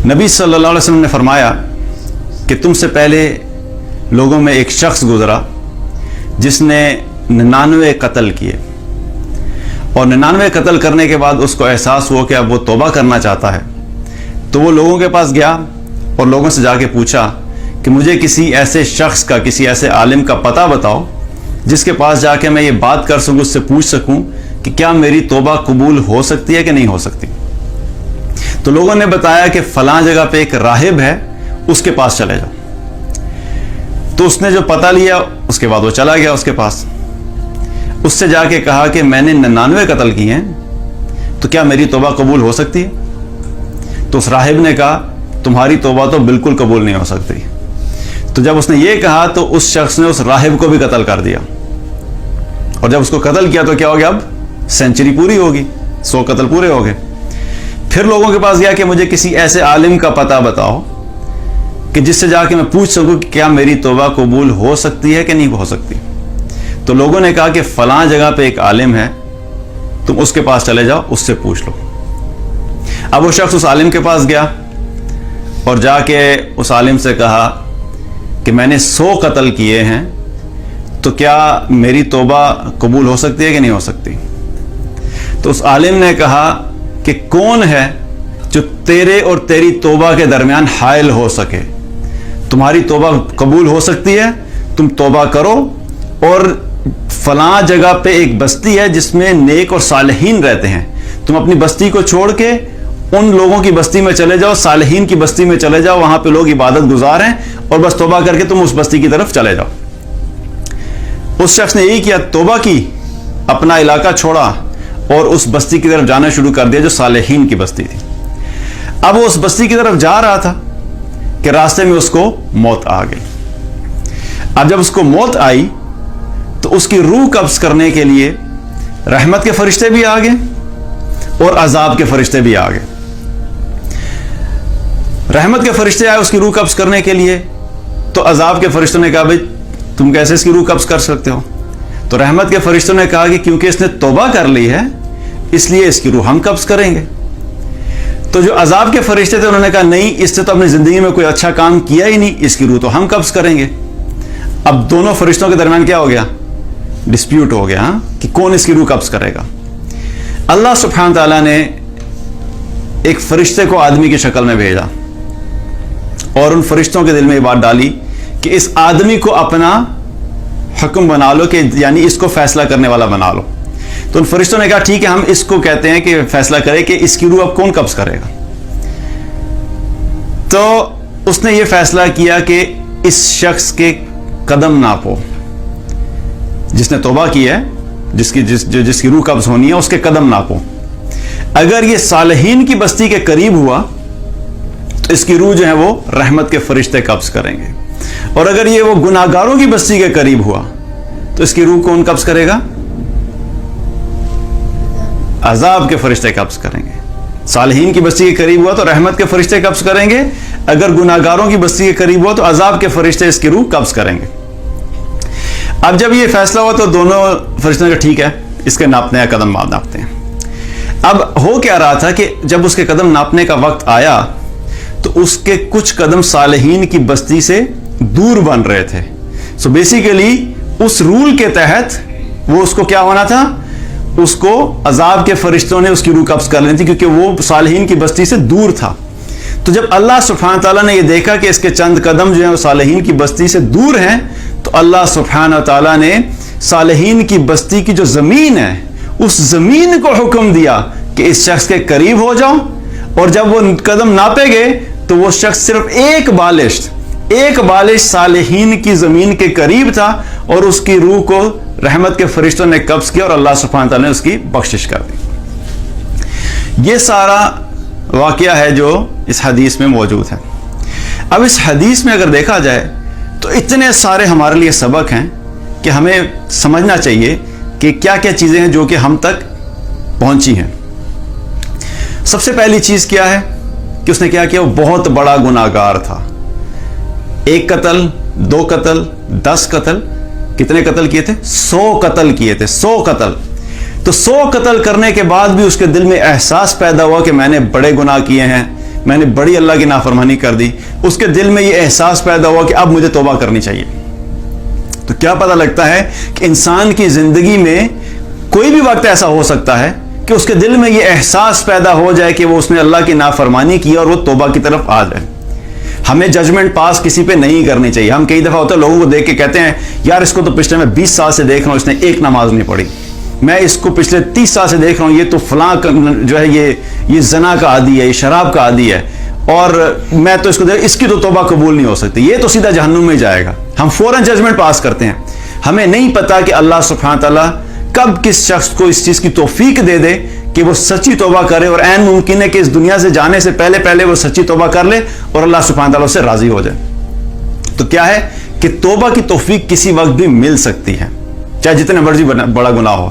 نبی صلی اللہ علیہ وسلم نے فرمایا کہ تم سے پہلے لوگوں میں ایک شخص گزرا جس نے 99 قتل کیے، اور 99 قتل کرنے کے بعد اس کو احساس ہوا کہ اب وہ توبہ کرنا چاہتا ہے، تو وہ لوگوں کے پاس گیا اور لوگوں سے جا کے پوچھا کہ مجھے کسی ایسے شخص کا، کسی ایسے عالم کا پتہ بتاؤ جس کے پاس جا کے میں یہ بات کر سکوں، اس سے پوچھ سکوں کہ کیا میری توبہ قبول ہو سکتی ہے کہ نہیں ہو سکتی۔ تو لوگوں نے بتایا کہ فلاں جگہ پہ ایک راہب ہے، اس کے پاس چلے جاؤ۔ تو اس نے جو پتہ لیا اس کے بعد وہ چلا گیا اس کے پاس، اس سے جا کے کہا کہ میں نے 99 قتل کیے ہیں، تو کیا میری توبہ قبول ہو سکتی ہے؟ تو اس راہب نے کہا تمہاری توبہ تو بالکل قبول نہیں ہو سکتی۔ تو جب اس نے یہ کہا تو اس شخص نے اس راہب کو بھی قتل کر دیا، اور جب اس کو قتل کیا تو کیا ہو گیا، اب سینچری پوری ہوگی، 100 قتل پورے ہو گئے۔ پھر لوگوں کے پاس گیا کہ مجھے کسی ایسے عالم کا پتہ بتاؤ کہ جس سے جا کے میں پوچھ سکوں کہ کیا میری توبہ قبول ہو سکتی ہے کہ نہیں ہو سکتی۔ تو لوگوں نے کہا کہ فلاں جگہ پہ ایک عالم ہے، تم اس کے پاس چلے جاؤ، اس سے پوچھ لو۔ اب وہ شخص اس عالم کے پاس گیا اور جا کے اس عالم سے کہا کہ میں نے 100 قتل کیے ہیں، تو کیا میری توبہ قبول ہو سکتی ہے کہ نہیں ہو سکتی؟ تو اس عالم نے کہا کہ کون ہے جو تیرے اور تیری توبہ کے درمیان حائل ہو سکے؟ تمہاری توبہ قبول ہو سکتی ہے، تم توبہ کرو، اور فلاں جگہ پہ ایک بستی ہے جس میں نیک اور صالحین رہتے ہیں، تم اپنی بستی کو چھوڑ کے ان لوگوں کی بستی میں چلے جاؤ، صالحین کی بستی میں چلے جاؤ، وہاں پہ لوگ عبادت گزار ہیں، اور بس توبہ کر کے تم اس بستی کی طرف چلے جاؤ۔ اس شخص نے یہی کیا، توبہ کی، اپنا علاقہ چھوڑا اور اس بستی کی طرف جانا شروع کر دیا جو صالحین کی بستی تھی۔ اب وہ اس بستی کی طرف جا رہا تھا کہ راستے میں اس کو موت آ گئی۔ اب جب اس کو موت آئی تو اس کی روح قبض کرنے کے لیے رحمت کے فرشتے بھی آ گئے اور عذاب کے فرشتے بھی آ گئے۔ رحمت کے فرشتے آئے اس کی روح قبض کرنے کے لیے، تو عذاب کے فرشتوں نے کہا بھائی تم کیسے اس کی روح قبض کر سکتے ہو؟ تو رحمت کے فرشتوں نے کہا کہ کیونکہ اس نے توبہ کر لی ہے اس لیے اس کی روح ہم قبض کریں گے۔ تو جو عذاب کے فرشتے تھے انہوں نے کہا نہیں، اس نے تو اپنی زندگی میں کوئی اچھا کام کیا ہی نہیں، اس کی روح تو ہم قبض کریں گے۔ اب دونوں فرشتوں کے درمیان کیا ہو گیا، ڈسپیوٹ ہو گیا کہ کون اس کی روح قبض کرے گا۔ اللہ سبحانہ تعالیٰ نے ایک فرشتے کو آدمی کی شکل میں بھیجا اور ان فرشتوں کے دل میں یہ بات ڈالی کہ اس آدمی کو اپنا حکم بنا لو، کہ یعنی اس کو فیصلہ کرنے والا بنا لو۔ تو ان فرشتوں نے کہا ٹھیک ہے، ہم اس کو کہتے ہیں کہ فیصلہ کرے کہ اس کی روح اب کون قبض کرے گا۔ تو اس نے یہ فیصلہ کیا کہ اس شخص کے قدم ناپو، جس نے توبہ کی ہے، جس کی روح قبض ہونی ہے، اس کے قدم ناپو۔ اگر یہ صالحین کی بستی کے قریب ہوا تو اس کی روح جو ہے وہ رحمت کے فرشتے قبض کریں گے، اور اگر یہ وہ گناہگاروں کی بستی کے قریب ہوا تو اس کی روح کون قبض کرے گا؟ عذاب کے فرشتے قبض کریں گے۔ صالحین کی بستی کے قریب ہوا تو رحمت کے فرشتے قبض کریں گے، اگر گناہگاروں کی بستی کے قریب ہوا تو عذاب کے فرشتے اس کی روح قبض کریں گے۔ اب جب یہ فیصلہ ہوا تو دونوں فرشتوں نے کہا ٹھیک ہے، اس کے ناپنے ہیں، قدم ناپتے ہیں۔ اب ہو کیا رہا تھا کہ جب اس کے قدم ناپنے کا وقت آیا تو اس کے کچھ قدم صالحین کی بستی سے دور بن رہے تھے۔ سو بیسیکلی اس رول کے تحت وہ اس کو کیا ہونا تھا، اس کو عذاب کے فرشتوں نے اس کی روح قبض کر لینی تھی، کیونکہ وہ صالحین کی بستی سے دور تھا۔ تو جب اللہ سبحانہ تعالیٰ نے یہ دیکھا کہ اس کے چند قدم جو ہیں وہ صالحین کی بستی سے دور ہیں، تو اللہ سبحانہ تعالیٰ نے صالحین کی بستی کی جو زمین ہے اس زمین کو حکم دیا کہ اس شخص کے قریب ہو جاؤ، اور جب وہ قدم ناپے گئے تو وہ شخص صرف ایک بالش صالحین کی زمین کے قریب تھا، اور اس کی روح کو رحمت کے فرشتوں نے قبض کیا اور اللہ سبحانہ تعالیٰ نے اس کی بخشش کر دی۔ یہ سارا واقعہ ہے جو اس حدیث میں موجود ہے۔ اب اس حدیث میں اگر دیکھا جائے تو اتنے سارے ہمارے لیے سبق ہیں کہ ہمیں سمجھنا چاہیے کہ کیا کیا چیزیں ہیں جو کہ ہم تک پہنچی ہیں۔ سب سے پہلی چیز کیا ہے کہ اس نے کیا کیا، وہ بہت بڑا گناہگار تھا۔ 1 قتل، 2 قتل، 10 قتل، کتنے قتل کیے تھے؟ 100 قتل کیے تھے، 100 قتل۔ تو 100 قتل کرنے کے بعد بھی اس کے دل میں احساس پیدا ہوا کہ میں نے بڑے گناہ کیے ہیں، میں نے بڑی اللہ کی نافرمانی کر دی، اس کے دل میں یہ احساس پیدا ہوا کہ اب مجھے توبہ کرنی چاہیے. تو کیا پتہ لگتا ہے کہ انسان کی زندگی میں کوئی بھی وقت ایسا ہو سکتا ہے کہ اس کے دل میں یہ احساس پیدا ہو جائے کہ وہ اس نے اللہ کی نافرمانی کی اور وہ توبہ کی طرف آ جائے. ہمیں ججمنٹ پاس کسی پہ نہیں کرنی چاہیے. ہم کئی دفعہ ہوتا ہے لوگوں کو دیکھ کے کہتے ہیں یار اس کو تو پچھلے میں 20 سال سے دیکھ رہا ہوں اس نے ایک نماز نہیں پڑھی، میں اس کو پچھلے 30 سال سے دیکھ رہا ہوں یہ تو فلاں جو ہے یہ زنا کا عادی ہے، یہ شراب کا عادی ہے، اور میں تو اس کی تو توبہ قبول نہیں ہو سکتی، یہ تو سیدھا جہنم میں جائے گا. ہم فوراً ججمنٹ پاس کرتے ہیں. ہمیں نہیں پتا کہ اللہ سبحانہ تعالیٰ کب کس شخص کو اس چیز کی توفیق دے دے کہ وہ سچی توبہ کرے، اور عین ممکن ہے کہ اس دنیا سے جانے سے پہلے وہ سچی توبہ کر لے اور اللہ سبحانہ تعالیٰ سے راضی ہو جائے. تو کیا ہے کہ توبہ کی توفیق کسی وقت بھی مل سکتی ہے، چاہے جتنے مرضی بڑا گناہ ہو.